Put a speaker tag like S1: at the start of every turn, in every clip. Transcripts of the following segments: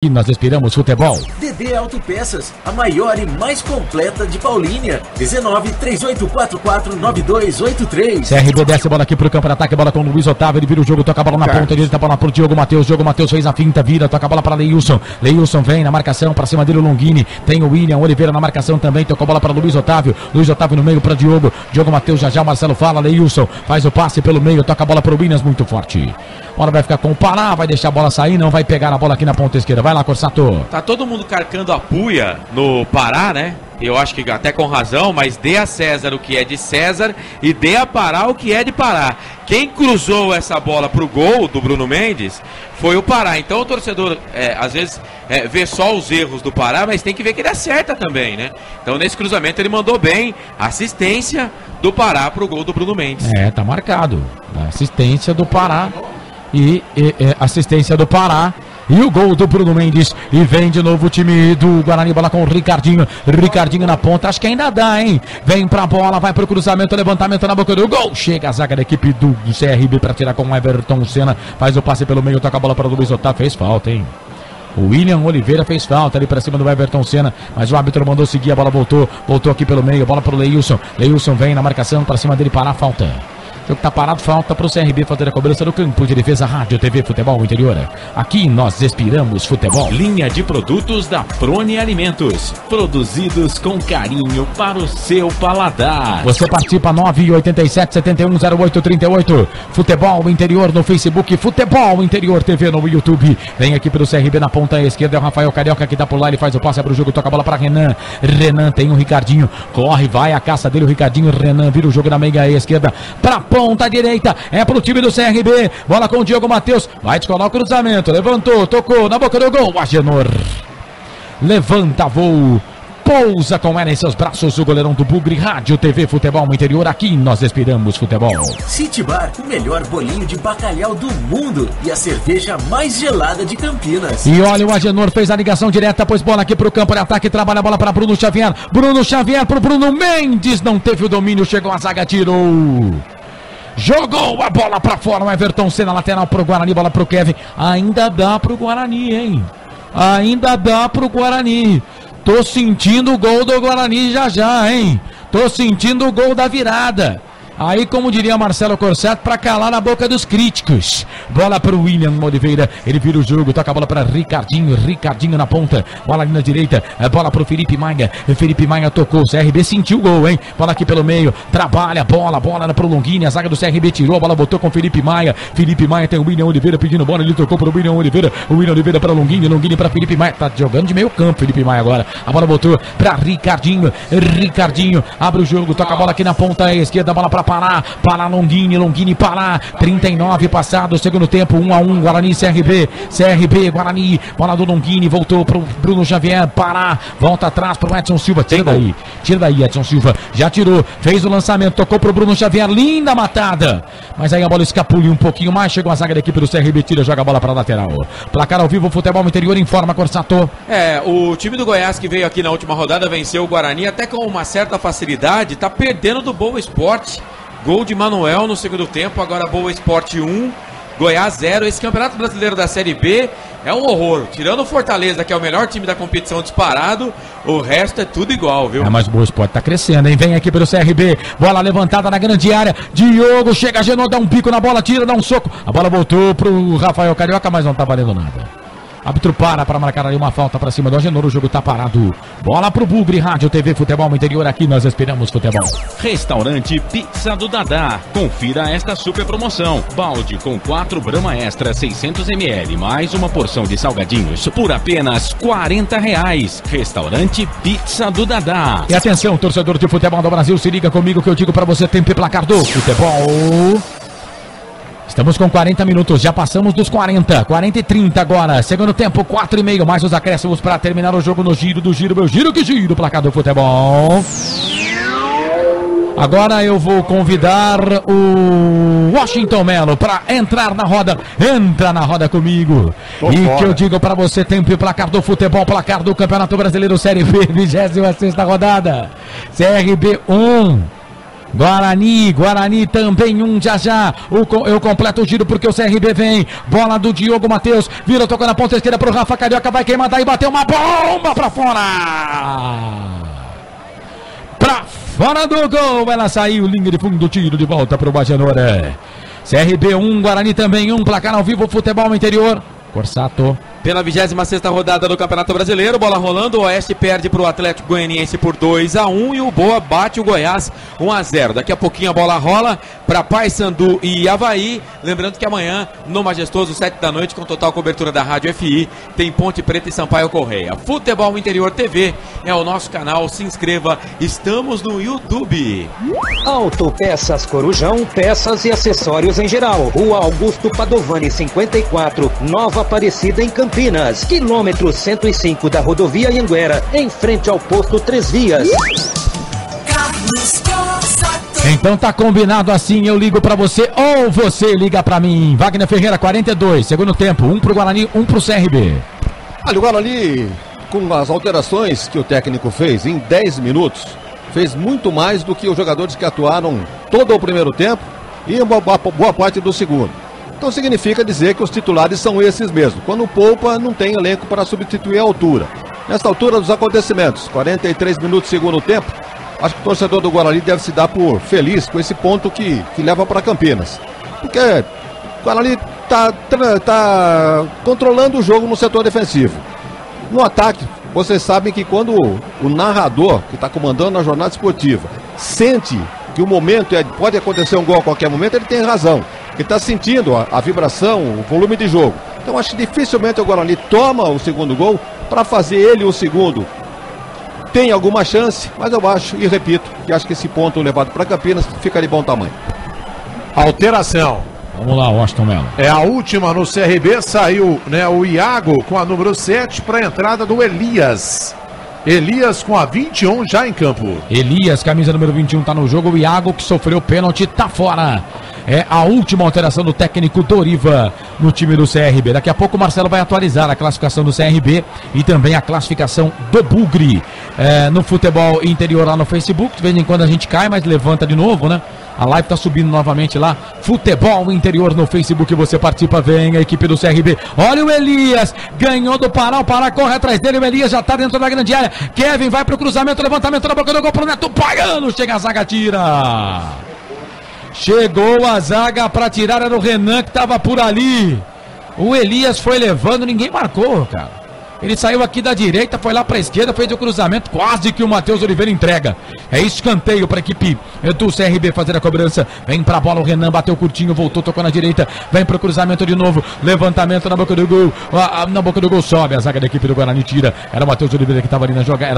S1: E nós respiramos futebol.
S2: DD Autopeças, a maior e mais completa de Paulínia. 19 3844 9283.
S1: CRB desce a bola aqui pro campo de ataque, bola com o Luiz Otávio, ele vira o jogo, toca a bola na ponta direita, bola pro Diogo Matheus fez a finta, vira, toca a bola para Leilson vem na marcação, para cima dele o Longini, tem o William Oliveira na marcação também, tocou a bola para Luiz Otávio no meio para Diogo Matheus, já o Marcelo fala, Leilson faz o passe pelo meio, toca a bola pro Williams, muito forte. Bola vai ficar com o Pará, vai deixar a bola sair, não vai pegar a bola aqui na ponta esquerda, vai lá, Corsato.
S3: Tá todo mundo carcando a puia no Pará, né? Eu acho que até com razão, mas dê a César o que é de César e dê a Pará o que é de Pará. Quem cruzou essa bola pro gol do Bruno Mendes foi o Pará. Então o torcedor, às vezes, vê só os erros do Pará, mas tem que ver que ele acerta também, né? Então nesse cruzamento ele mandou bem, assistência do Pará pro gol do Bruno Mendes.
S1: Tá marcado. Assistência do Pará e assistência do Pará. E o gol do Bruno Mendes. E vem de novo o time do Guarani. Bola com o Ricardinho na ponta. Acho que ainda dá, hein? Vem pra bola, vai pro cruzamento, levantamento na boca do gol. Chega a zaga da equipe do CRB pra tirar com o Everton Senna. Faz o passe pelo meio, toca a bola para o Luiz Otávio. Fez falta, hein? O William Oliveira fez falta ali pra cima do Everton Senna, mas o árbitro mandou seguir, a bola voltou aqui pelo meio, bola pro Leilson vem na marcação, pra cima dele, parar, falta. O jogo tá parado, falta pro CRB fazer a cobrança no campo de defesa. Rádio TV Futebol Interior. Aqui nós respiramos futebol.
S4: Linha de produtos da Prone Alimentos, produzidos com carinho para o seu paladar.
S1: Você participa 987-710838. Futebol Interior no Facebook, Futebol Interior TV no YouTube. Vem aqui pelo CRB na ponta esquerda, é o Rafael Carioca que tá por lá, ele faz o passe pro jogo, toca a bola para Renan tem o Ricardinho, corre, vai a caça dele, o Ricardinho, Renan vira o jogo na meia esquerda, pra ponta direita, é pro time do CRB, bola com o Diogo Matheus, vai descolar o cruzamento, levantou, tocou na boca do gol, Agenor levanta voo, pousa com ela em seus braços, o goleirão do Bugre. Rádio TV Futebol Interior, aqui nós respiramos futebol.
S2: City Bar, o melhor bolinho de bacalhau do mundo e a cerveja mais gelada de Campinas.
S1: E olha, o Agenor fez a ligação direta, pôs bola aqui pro campo de ataque, trabalha a bola para Bruno Xavier pro Bruno Mendes, não teve o domínio, chegou a zaga, tirou. Jogou a bola pra fora, o Everton Senna, lateral pro Guarani, bola pro Kevin. Ainda dá pro Guarani, hein? Ainda dá pro Guarani. Tô sentindo o gol do Guarani já, hein? Tô sentindo o gol da virada. Aí, como diria Marcelo Corsato, para calar na boca dos críticos. Bola para o William Oliveira, ele vira o jogo, toca a bola para Ricardinho na ponta, bola ali na direita, bola para o Felipe Maia tocou, o CRB sentiu o gol, hein? Bola aqui pelo meio, trabalha, bola para o Longini, a zaga do CRB tirou, a bola botou com o Felipe Maia tem o William Oliveira pedindo bola, ele tocou para o William Oliveira para Longini para Felipe Maia, tá jogando de meio campo Felipe Maia agora, a bola botou para Ricardinho abre o jogo, toca a bola aqui na ponta esquerda, bola para Pará, Longini, Pará, 39 passado, segundo tempo, 1-1, Guarani, CRB, Guarani, bola do Longini, voltou pro Bruno Xavier, Pará, volta atrás pro Edson Silva, tira daí, Edson Silva, já tirou, fez o lançamento, tocou pro Bruno Xavier, linda matada, mas aí a bola escapuliu um pouquinho mais, chegou a zaga da equipe do CRB, tira, joga a bola pra lateral, placar ao vivo, Futebol Interior informa, Corsato.
S3: O time do Goiás que veio aqui na última rodada, venceu o Guarani, até com uma certa facilidade, tá perdendo do Boa Esporte. Gol de Manuel no segundo tempo, agora Boa Esporte 1, Goiás 0. Esse Campeonato Brasileiro da Série B é um horror. Tirando o Fortaleza, que é o melhor time da competição disparado, o resto é tudo igual, viu?
S1: Mas o Boa Esporte tá crescendo, hein? Vem aqui pelo CRB, bola levantada na grande área, Diogo, chega, Genô, dá um pico na bola, tira, dá um soco. A bola voltou pro Rafael Carioca, mas não tá valendo nada. Árbitro para marcar ali uma falta pra cima do Agenor, o jogo tá parado. Bola pro Bugre, Rádio TV Futebol Interior, aqui nós esperamos futebol.
S4: Restaurante Pizza do Dadá. Confira esta super promoção. Balde com 4 Brahma Extra 600ml, mais uma porção de salgadinhos por apenas R$40. Restaurante Pizza do Dadá.
S1: E atenção, torcedor de futebol do Brasil, se liga comigo que eu digo pra você, tempo e placar do futebol. Estamos com 40 minutos, já passamos dos 40 e 30 agora, segundo tempo, 4,5, mais os acréscimos para terminar o jogo no giro do giro, meu giro que giro, placar do futebol. Agora eu vou convidar o Washington Melo para entrar na roda, entra na roda comigo. Que eu digo para você, tempo e placar do futebol, placar do Campeonato Brasileiro Série B, 26ª rodada, CRB 1. Guarani também um já. Eu completo o giro porque o CRB vem. Bola do Diogo Matheus. Vira, tocou na ponta esquerda pro Rafa Carioca. Vai queimar daí, bateu uma bomba pra fora. Pra fora do gol. Ela saiu, linha de fundo, tiro de volta pro Bajanora. CRB 1, Guarani também 1. Placar ao vivo, futebol interior. Corsato.
S3: Pela 26ª rodada do Campeonato Brasileiro, bola rolando, o Oeste perde para o Atlético Goianiense por 2-1 e o Boa bate o Goiás 1-0. Daqui a pouquinho a bola rola para Paysandu e Avaí. Lembrando que amanhã, no Majestoso, 7 da noite, com total cobertura da Rádio FI, tem Ponte Preta e Sampaio Correia. Futebol Interior TV é o nosso canal, se inscreva, estamos no YouTube.
S5: Autopeças Corujão, peças e acessórios em geral. Rua Augusto Padovani 54, Nova Aparecida em Campinas, quilômetro 105 da rodovia Anhanguera, em frente ao posto 3 Vias.
S1: Então tá combinado assim, eu ligo pra você ou você liga pra mim. Wagner Ferreira, 42, segundo tempo, 1 pro Guarani, 1 pro CRB.
S6: Olha, o Guarani, com as alterações que o técnico fez em 10 minutos, fez muito mais do que os jogadores que atuaram todo o primeiro tempo e uma boa parte do segundo. Então significa dizer que os titulares são esses mesmo. Quando poupa, não tem elenco para substituir a altura. Nessa altura dos acontecimentos, 43 minutos segundo tempo, acho que o torcedor do Guarani deve se dar por feliz com esse ponto que leva para Campinas. Porque o Guarani está controlando o jogo no setor defensivo. No ataque, vocês sabem que quando o narrador, que está comandando a jornada esportiva, sente que o momento pode acontecer um gol a qualquer momento, ele tem razão. Ele está sentindo a vibração, o volume de jogo. Então acho que dificilmente o Guarani toma o segundo gol para fazer ele o segundo. Tem alguma chance, mas eu acho, e repito, que acho que esse ponto levado para Campinas fica de bom tamanho.
S7: Alteração.
S1: Vamos lá, Washington Melo.
S7: É a última no CRB, saiu, né, o Iago com a número 7 para a entrada do Elias. Elias com a 21 já em campo.
S1: Elias, camisa número 21, tá no jogo. O Iago, que sofreu pênalti, tá fora. É a última alteração do técnico Doriva no time do CRB. Daqui a pouco o Marcelo vai atualizar a classificação do CRB e também a classificação do Bugre. No futebol interior lá no Facebook, de vez em quando a gente cai, mas levanta de novo, né? A live tá subindo novamente lá. Futebol interior no Facebook, você participa, vem a equipe do CRB. Olha o Elias, ganhou do Pará, o Pará corre atrás dele, o Elias já tá dentro da grande área. Kevin vai pro cruzamento, levantamento na boca do gol pro Neto Pagano, chega a zaga, tira. Chegou a zaga pra tirar, era o Renan que tava por ali. O Elias foi levando, ninguém marcou, cara. Ele saiu aqui da direita, foi lá pra esquerda, fez o cruzamento, quase que o Matheus Oliveira entrega. É escanteio pra equipe do CRB fazer a cobrança. Vem pra bola, o Renan bateu curtinho, voltou, tocou na direita, vem pro cruzamento de novo, levantamento na boca do gol, na boca do gol sobe, a zaga da equipe do Guarani tira. Era o Matheus Oliveira que tava ali na jogada,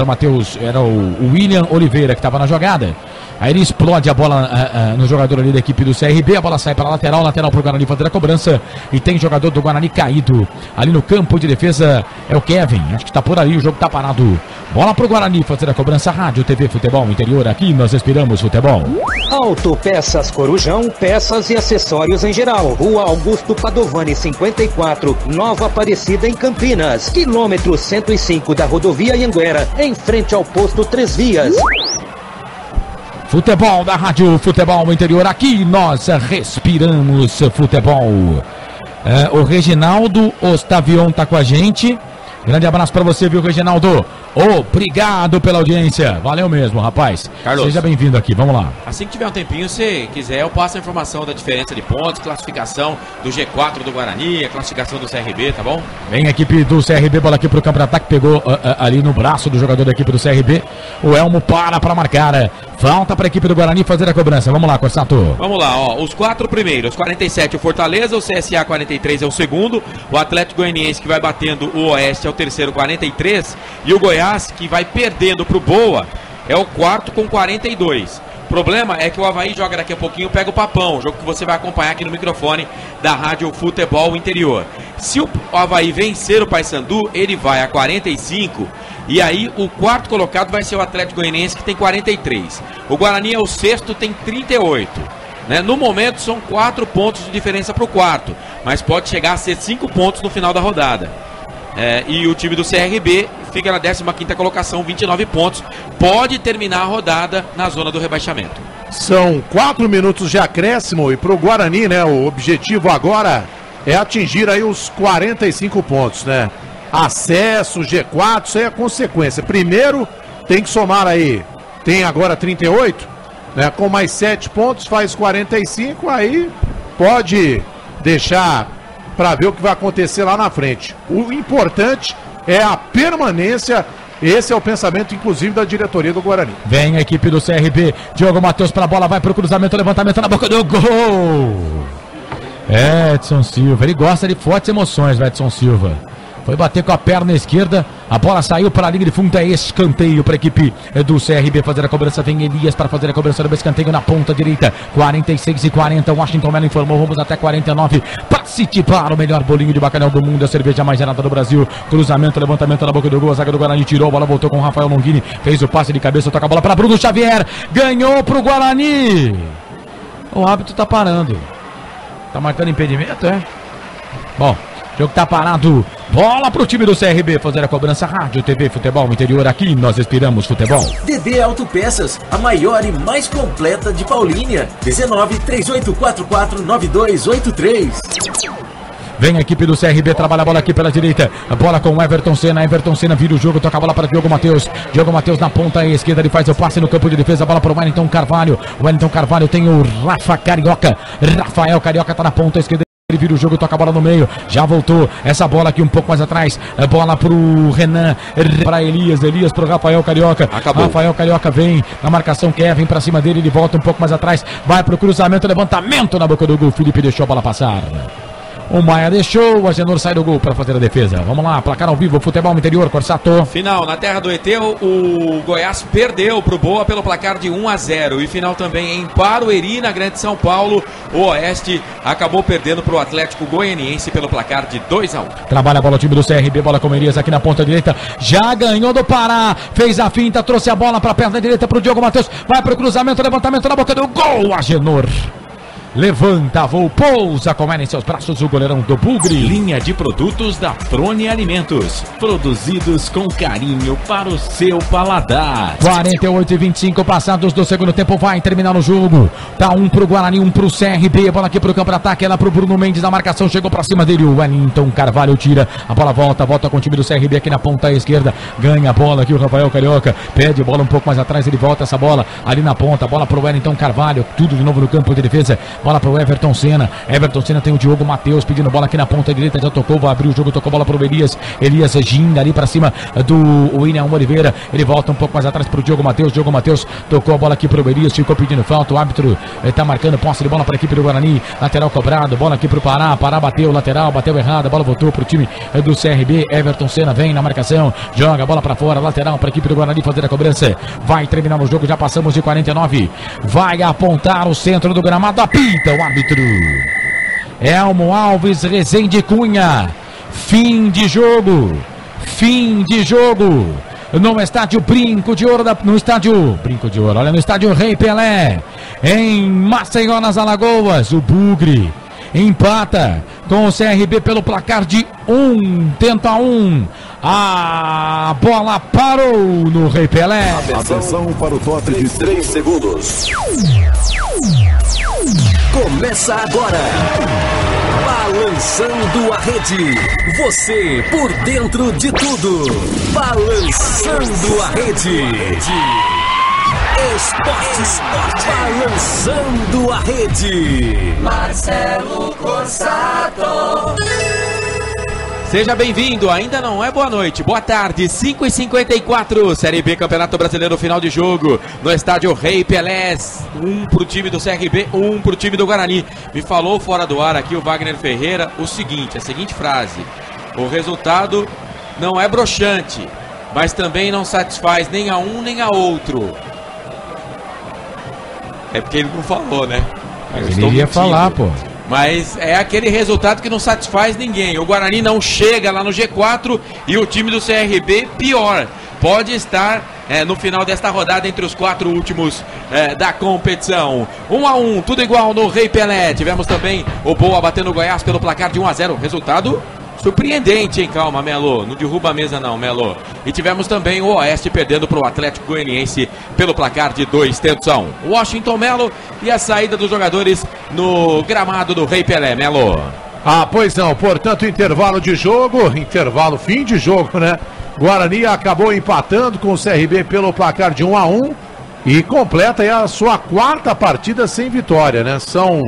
S1: era o William Oliveira que tava na jogada. Aí ele explode a bola no jogador ali da equipe do CRB, a bola sai para lateral pro Guarani fazer a cobrança. E tem jogador do Guarani caído ali no campo de defesa, é o Kevin, acho que tá por ali, o jogo tá parado. Bola pro Guarani fazer a cobrança, Rádio TV Futebol Interior, aqui nós respiramos futebol.
S5: Autopeças Corujão, peças e acessórios em geral. Rua Augusto Padovani 54, Nova Aparecida em Campinas, quilômetro 105 da rodovia Anhanguera, em frente ao posto 3 Vias.
S1: Futebol da Rádio Futebol Interior, aqui nós respiramos futebol. O Reginaldo Ostavion tá com a gente. Grande abraço pra você, viu, Reginaldo? Obrigado pela audiência. Valeu mesmo, rapaz.
S3: Carlos,
S1: seja bem-vindo aqui, vamos lá.
S3: Assim que tiver um tempinho, se quiser, eu passo a informação da diferença de pontos, classificação do G4 do Guarani, a classificação do CRB, tá bom?
S1: Vem a equipe do CRB, bola aqui pro campo de ataque, pegou ali no braço do jogador da equipe do CRB. O Elmo para marcar. Falta para a equipe do Guarani fazer a cobrança. Vamos lá, Corsato.
S3: Vamos lá, ó. Os 4 primeiros, 47 o Fortaleza, o CSA 43 é o segundo, o Atlético Goianiense que vai batendo o Oeste é o terceiro, 43, e o Goiás que vai perdendo pro Boa é o quarto com 42. O problema é que o Avaí joga daqui a pouquinho, pega o Papão, jogo que você vai acompanhar aqui no microfone da Rádio Futebol Interior. Se o Avaí vencer o Paysandu, ele vai a 45, e aí o quarto colocado vai ser o Atlético Goianiense, que tem 43. O Guarani é o sexto, tem 38. Né? No momento são 4 pontos de diferença para o quarto, mas pode chegar a ser 5 pontos no final da rodada. E o time do CRB fica na 15ª colocação, 29 pontos. Pode terminar a rodada na zona do rebaixamento.
S7: São 4 minutos de acréscimo e para o Guarani, né? O objetivo agora é atingir aí os 45 pontos, né? Acesso, G4, isso aí é consequência. Primeiro tem que somar aí, tem agora 38, né? Com mais 7 pontos faz 45, aí pode deixar para ver o que vai acontecer lá na frente. O importante é a permanência. Esse é o pensamento, inclusive, da diretoria do Guarani.
S1: Vem a equipe do CRB. Diogo Matheus para a bola, vai para o cruzamento, levantamento na boca do gol. Edson Silva, ele gosta de fortes emoções, Edson Silva. Foi bater com a perna esquerda, a bola saiu para a linha de fundo, é escanteio para a equipe do CRB fazer a cobrança. Vem Elias para fazer a cobrança do escanteio na ponta direita, 46-40, Washington Melo informou, vamos até 49, para City, para o melhor bolinho de bacalhau do mundo, a cerveja mais gelada do Brasil, cruzamento, levantamento na boca do gol, a zaga do Guarani tirou, a bola voltou com o Rafael Longini, fez o passe de cabeça, toca a bola para Bruno Xavier, ganhou para o Guarani. O árbitro tá parando, tá marcando impedimento, é? Bom, o jogo tá parado. Bola pro time do CRB fazer a cobrança. Rádio, TV, futebol interior, aqui nós inspiramos futebol.
S2: DD Autopeças, a maior e mais completa de Paulínia. 19-3844-9283.
S1: Vem a equipe do CRB, trabalha a bola aqui pela direita. A bola com o Everton Senna. Everton Senna vira o jogo, toca a bola para Diogo Matheus. Diogo Matheus na ponta esquerda, ele faz o passe no campo de defesa. A bola para o Wellington Carvalho. O Wellington Carvalho tem o Rafael Carioca tá na ponta esquerda. Ele vira o jogo, toca a bola no meio, já voltou, essa bola aqui um pouco mais atrás, a bola pro Renan, para Elias pro Rafael Carioca. Acabou. Rafael Carioca vem na marcação, Kevin pra cima dele, ele volta um pouco mais atrás, vai pro cruzamento, levantamento na boca do gol, Felipe deixou a bola passar. O Maia deixou, o Agenor sai do gol para fazer a defesa. Vamos lá, placar ao vivo, futebol interior, Corsato.
S3: Final, na terra do ET, o Goiás perdeu pro Boa pelo placar de 1-0. E final também em Barueri, na Grande São Paulo. O Oeste acabou perdendo pro Atlético Goianiense pelo placar de 2-1.
S1: Trabalha a bola o time do CRB, bola com Elias aqui na ponta direita. Já ganhou do Pará, fez a finta, trouxe a bola para a perna direita pro Diogo Matheus. Vai pro cruzamento, levantamento na boca do gol, Agenor. Levanta, voo, pousa, com ela em seus braços o goleirão do Bugre.
S4: Linha de produtos da Frone Alimentos, produzidos com carinho para o seu paladar.
S1: 48-25 passados do segundo tempo, vai terminar o jogo. Tá 1 pro Guarani, 1 pro CRB, bola aqui pro campo de ataque, ela pro Bruno Mendes, na marcação, chegou pra cima dele, o Wellington Carvalho tira, a bola volta com o time do CRB aqui na ponta esquerda, ganha a bola aqui o Rafael Carioca, pede a bola um pouco mais atrás, ele volta essa bola ali na ponta, bola pro Wellington Carvalho, tudo de novo no campo de defesa. Bola para o Everton Senna. Everton Senna tem o Diogo Matheus pedindo bola aqui na ponta direita. Já tocou, vai abrir o jogo, tocou bola para o Elias. Elias ginga ali para cima do William Oliveira. Ele volta um pouco mais atrás para o Diogo Matheus. Diogo Matheus tocou a bola aqui para o Elias. Ficou pedindo falta. O árbitro está marcando posse de bola para a equipe do Guarani. Lateral cobrado. Bola aqui para o Pará. Pará bateu, lateral, bateu errado. A bola voltou para o time do CRB. Everton Senna vem na marcação. Joga a bola para fora. Lateral para a equipe do Guarani fazer a cobrança. Vai terminar o jogo. Já passamos de 49. Vai apontar o centro do gramado. Apita o árbitro Elmo Alves Rezende Cunha. Fim de jogo no estádio Brinco de Ouro, no estádio Rei Pelé, em Maceió, nas Alagoas. O Bugre empata com o CRB pelo placar de 1-1. A bola parou no Rei Pelé.
S8: Atenção para o toque de 3 segundos. Começa agora. Balançando a Rede. Você por dentro de tudo. Balançando a Rede. Esporte. Balançando a Rede. Marcelo Corsato.
S3: Seja bem-vindo, ainda não é boa noite, boa tarde, 5h54, Série B, Campeonato Brasileiro, final de jogo, no estádio Rei Pelé, 1 pro time do CRB, 1 pro time do Guarani. Me falou fora do ar aqui o Wagner Ferreira a seguinte frase: o resultado não é broxante, mas também não satisfaz nem a um nem a outro. É porque ele não falou, né?
S1: Ele iria falar, pô.
S3: Mas é aquele resultado que não satisfaz ninguém. O Guarani não chega lá no G4 e o time do CRB, pior, pode estar no final desta rodada entre os 4 últimos da competição. 1-1, tudo igual no Rei Pelé. Tivemos também o Boa batendo o Goiás pelo placar de 1-0. Resultado Surpreendente, hein? Calma, Melo. Não derruba a mesa não, Melo. E tivemos também o Oeste perdendo para o Atlético Goianiense pelo placar de 2-1. Washington, Melo, e a saída dos jogadores no gramado do Rei Pelé, Melo.
S7: Ah, pois não. Portanto, intervalo de jogo, fim de jogo, né? Guarani acabou empatando com o CRB pelo placar de 1-1 e completa aí a sua 4ª partida sem vitória, né? São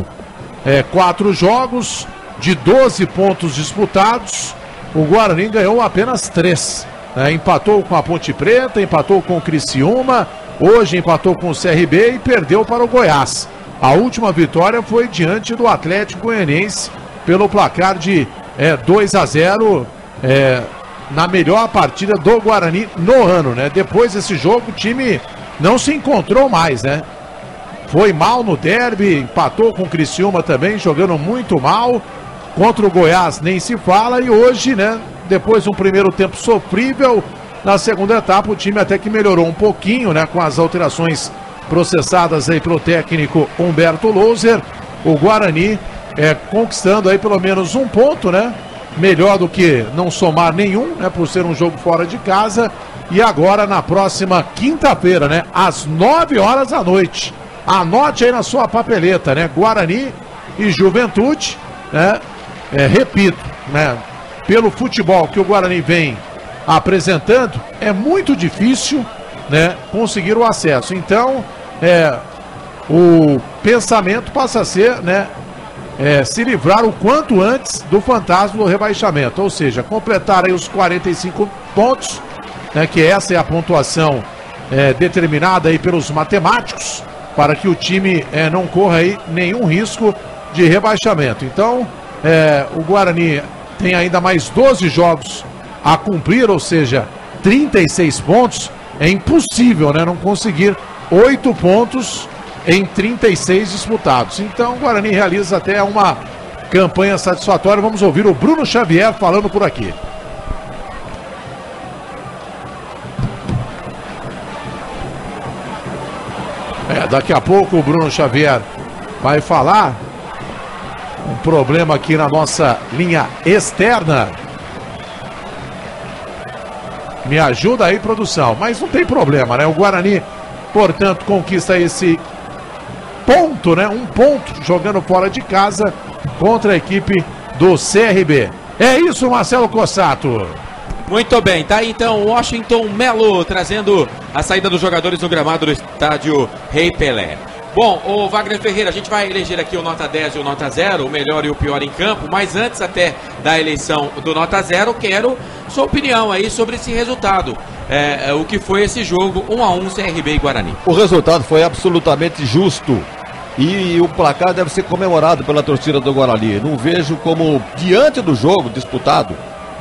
S7: 4 jogos de 12 pontos disputados. O Guarani ganhou apenas 3. Empatou com a Ponte Preta, empatou com o Criciúma, hoje empatou com o CRB e perdeu para o Goiás. A última vitória foi diante do Atlético Goianiense pelo placar de 2-0, na melhor partida do Guarani no ano, né? Depois desse jogo o time não se encontrou mais, né? Foi mal no derby, empatou com o Criciúma também, jogando muito mal. Contra o Goiás nem se fala. E hoje, né, depois de um primeiro tempo sofrível, na segunda etapa o time até que melhorou um pouquinho, né, com as alterações processadas aí pelo técnico Humberto Louser. O Guarani conquistando aí pelo menos um ponto, né? Melhor do que não somar nenhum, né, por ser um jogo fora de casa. E agora na próxima quinta-feira, né, às 9 horas da noite. Anote aí na sua papeleta, né? Guarani e Juventude, né? Repito, né? Pelo futebol que o Guarani vem apresentando, é muito difícil, né, conseguir o acesso. Então, o pensamento passa a ser, né, se livrar o quanto antes do fantasma do rebaixamento. Ou seja, completar aí os 45 pontos, né, que essa é a pontuação determinada aí pelos matemáticos, para que o time não corra aí nenhum risco de rebaixamento. Então, o Guarani tem ainda mais 12 jogos a cumprir, ou seja, 36 pontos. É impossível, né, não conseguir 8 pontos em 36 disputados. Então, o Guarani realiza até uma campanha satisfatória. Vamos ouvir o Bruno Xavier falando por aqui. Daqui a pouco o Bruno Xavier vai falar. Um problema aqui na nossa linha externa. Me ajuda aí, produção. Mas não tem problema, né? O Guarani, portanto, conquista esse ponto, né? Um ponto jogando fora de casa contra a equipe do CRB. É isso, Marcelo Cossato.
S3: Muito bem, tá aí então Washington Melo trazendo a saída dos jogadores no gramado do estádio Rei Pelé. Bom, o Wagner Ferreira, a gente vai eleger aqui o nota 10 e o nota 0, o melhor e o pior em campo, mas antes até da eleição do nota 0, quero sua opinião aí sobre esse resultado. O que foi esse jogo, 1-1 CRB e Guarani.
S6: O resultado foi absolutamente justo e o placar deve ser comemorado pela torcida do Guarani. Não vejo como, diante do jogo disputado,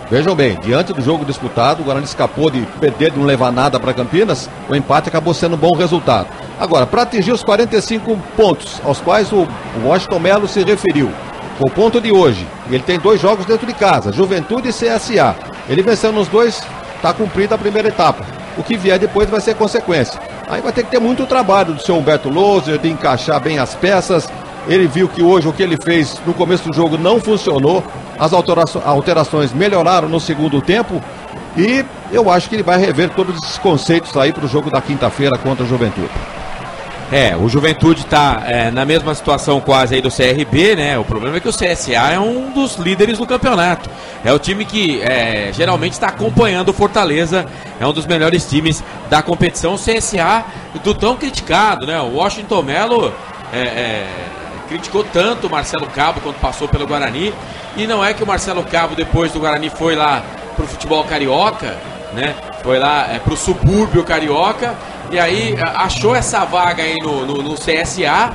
S6: vejam bem, diante do jogo disputado, o Guarani escapou de perder, de não levar nada para Campinas, o empate acabou sendo um bom resultado. Agora, para atingir os 45 pontos aos quais o Washington Melo se referiu, o ponto de hoje, ele tem 2 jogos dentro de casa, Juventude e CSA. Ele venceu nos 2, está cumprida a primeira etapa. O que vier depois vai ser consequência. Aí vai ter que ter muito trabalho do seu Humberto Louser, de encaixar bem as peças. Ele viu que hoje o que ele fez no começo do jogo não funcionou. As alterações melhoraram no segundo tempo. E eu acho que ele vai rever todos esses conceitos aí para o jogo da quinta-feira contra o Juventude.
S3: O Juventude está na mesma situação quase aí do CRB, né? O problema é que o CSA é um dos líderes do campeonato. É o time que geralmente está acompanhando o Fortaleza, é um dos melhores times da competição. O CSA do tão criticado, né? O Washington Melo criticou tanto o Marcelo Cabo quando passou pelo Guarani. E não é que o Marcelo Cabo, depois do Guarani, foi lá pro futebol carioca, né? Foi lá pro subúrbio carioca. E aí achou essa vaga aí no CSA.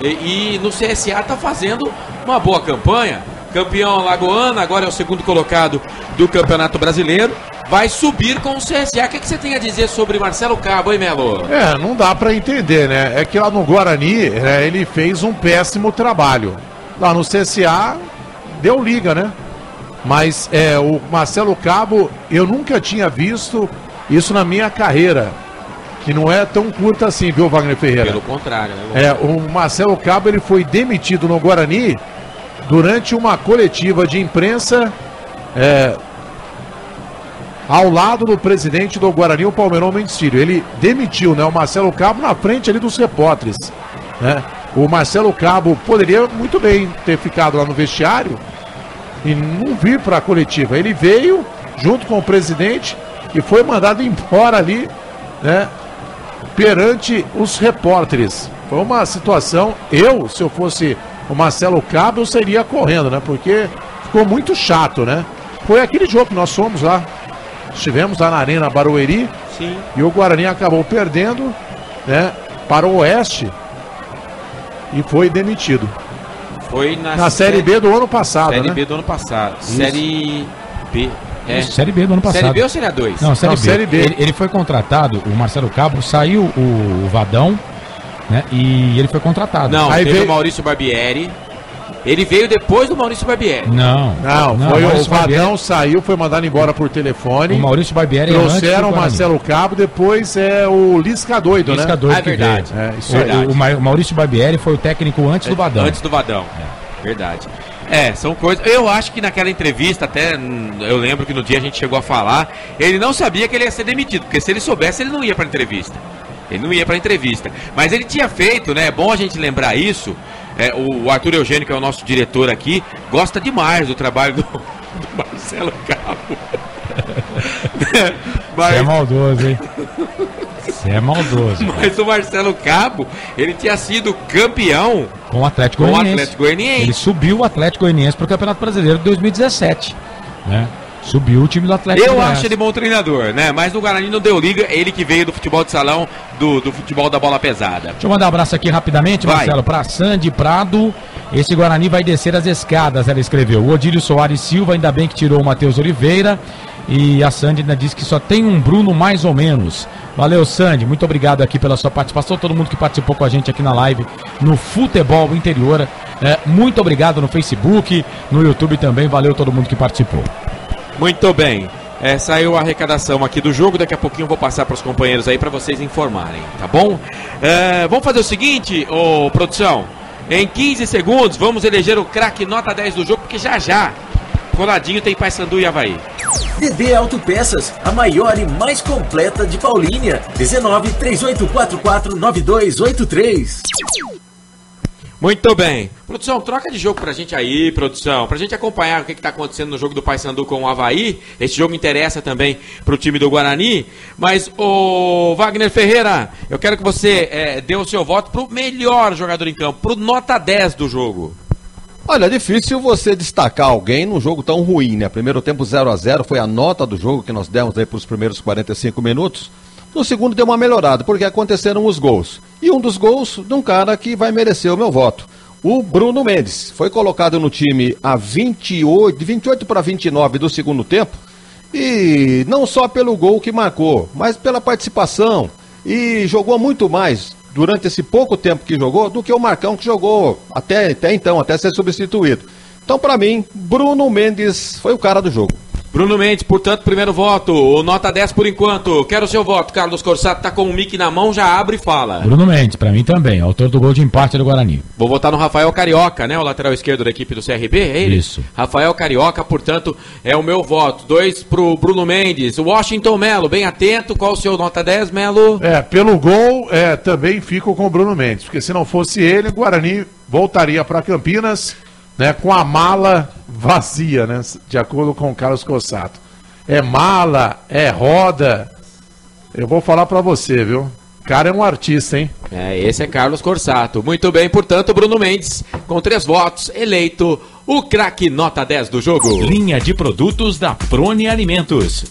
S3: E no CSA tá fazendo uma boa campanha. Campeão alagoano, agora é o segundo colocado do Campeonato Brasileiro. Vai subir com o CSA. O que você tem a dizer sobre Marcelo Cabo, hein, Melo?
S7: Não dá pra entender, né? É que lá no Guarani, ele fez um péssimo trabalho. Lá no CSA, deu liga, né? Mas o Marcelo Cabo, eu nunca tinha visto isso na minha carreira. Que não é tão curta assim, viu, Wagner Ferreira?
S3: Pelo contrário, né?
S7: O Marcelo Cabo, ele foi demitido no Guarani durante uma coletiva de imprensa ao lado do presidente do Guarani, o Palmeirão Mendes Filho. Ele demitiu, né, o Marcelo Cabo na frente ali dos repórteres, né? O Marcelo Cabo poderia muito bem ter ficado lá no vestiário e não vir para a coletiva. Ele veio junto com o presidente e foi mandado embora ali, né, perante os repórteres. Foi uma situação, se eu fosse o Marcelo Cabo, eu sairia correndo, né? Porque ficou muito chato, né? Foi aquele jogo que nós fomos lá. Estivemos lá na Arena Barueri.
S3: Sim.
S7: E o Guarani acabou perdendo, né, para o Oeste e foi demitido.
S3: Foi
S7: na Série B do ano passado,
S3: Série
S7: né?
S3: B do ano passado.
S7: Isso.
S3: Série B.
S1: Série B do ano passado.
S3: Série B ou Série A2?
S1: Não, Série
S7: Não,
S1: B.
S7: Série B.
S1: Ele foi contratado, o Marcelo Cabo, saiu o Vadão, né? E ele foi contratado.
S3: Não,
S7: Aí
S3: teve
S7: veio-
S3: o Maurício Barbieri. Ele veio depois do Maurício Barbieri.
S1: Não,
S7: Foi o
S1: Maurício Barbieri-
S7: Vadão, saiu, foi mandado embora por telefone.
S1: O Maurício Barbieri
S7: Trouxeram o
S1: Guarani.
S7: Marcelo Cabo, depois o Lisca Doido,
S1: Lisca
S7: né?
S1: Doido
S3: É
S1: que
S3: verdade.
S1: veio.
S7: É, isso aí.
S1: O Maurício Barbieri foi o técnico antes do Vadão.
S3: Antes do Vadão. Verdade. São coisas. Eu acho que naquela entrevista, até eu lembro que no dia a gente chegou a falar, ele não sabia que ele ia ser demitido, porque se ele soubesse, ele não ia pra entrevista. Ele não ia pra entrevista. Mas ele tinha feito, né? É bom a gente lembrar isso. O Arthur Eugênio, que é o nosso diretor aqui, gosta demais do trabalho do Marcelo Cabo.
S1: Você é maldoso, hein? Você é maldoso.
S3: Mas o Marcelo Cabo, ele tinha sido campeão
S1: Com o Atlético
S3: com o
S1: Goianiense.
S3: Atlético Goianiense.
S1: Ele subiu o Atlético Goianiense para o Campeonato Brasileiro de 2017, né? Subiu o time do Atlético
S3: Eu
S1: Goianiense.
S3: acho ele bom treinador, né? Mas no Guarani não deu liga, ele que veio do futebol de salão, do futebol da bola pesada.
S1: Deixa eu mandar um abraço aqui rapidamente,
S3: Vai.
S1: Marcelo, para Sandy Prado. Esse Guarani vai descer as escadas, ela escreveu. O Odílio Soares Silva, ainda bem que tirou o Matheus Oliveira. E a Sandy ainda disse que só tem um Bruno mais ou menos. Valeu, Sandy, muito obrigado aqui pela sua participação. Todo mundo que participou com a gente aqui na live no Futebol Interior. Muito obrigado no Facebook, no YouTube também. Valeu todo mundo que participou.
S3: Muito bem. Saiu a arrecadação aqui do jogo. Daqui a pouquinho eu vou passar para os companheiros aí para vocês informarem, tá bom? Vamos fazer o seguinte, produção. Em 15 segundos, vamos eleger o craque nota 10 do jogo, porque já, coladinho tem Paysandu e Avaí.
S2: DB Autopeças, a maior e mais completa de Paulínia. 19 3844 9283.
S3: Muito bem. Produção, troca de jogo pra gente aí, produção. Pra gente acompanhar o que tá acontecendo no jogo do Paysandu com o Avaí. Esse jogo interessa também pro time do Guarani. Mas, ô Wagner Ferreira, eu quero que você dê o seu voto pro melhor jogador em campo, pro nota 10 do jogo.
S6: Olha, é difícil você destacar alguém num jogo tão ruim, né? Primeiro tempo 0-0 foi a nota do jogo que nós demos aí para os primeiros 45 minutos. No segundo deu uma melhorada, porque aconteceram os gols. E um dos gols de um cara que vai merecer o meu voto. O Bruno Mendes. Foi colocado no time a 28 para 29 do segundo tempo. E não só pelo gol que marcou, mas pela participação. E jogou muito mais durante esse pouco tempo que jogou do que o Marcão, que jogou até então, até ser substituído. Então, para mim, Bruno Mendes foi o cara do jogo.
S3: Bruno Mendes, portanto, primeiro voto. O nota 10 por enquanto. Quero o seu voto. Carlos Corsato tá com o mic na mão, já abre e fala.
S1: Bruno Mendes, pra mim também, autor do gol de empate do Guarani.
S3: Vou votar no Rafael Carioca, né? O lateral esquerdo da equipe do CRB, é ele?
S1: Isso.
S3: Rafael Carioca, portanto, é o meu voto. 2 pro Bruno Mendes. Washington Melo, bem atento. Qual o seu nota 10, Melo?
S7: Pelo gol, também fico com o Bruno Mendes, porque se não fosse ele, o Guarani voltaria para Campinas, né, com a mala vazia, né, de acordo com o Carlos Cossato. É mala, é roda. Eu vou falar para você, viu? O cara é um artista, hein?
S3: Esse é Carlos Corsato. Muito bem, portanto, Bruno Mendes, com 3 votos, eleito o craque nota 10 do jogo.
S4: Linha de produtos da Prone Alimentos.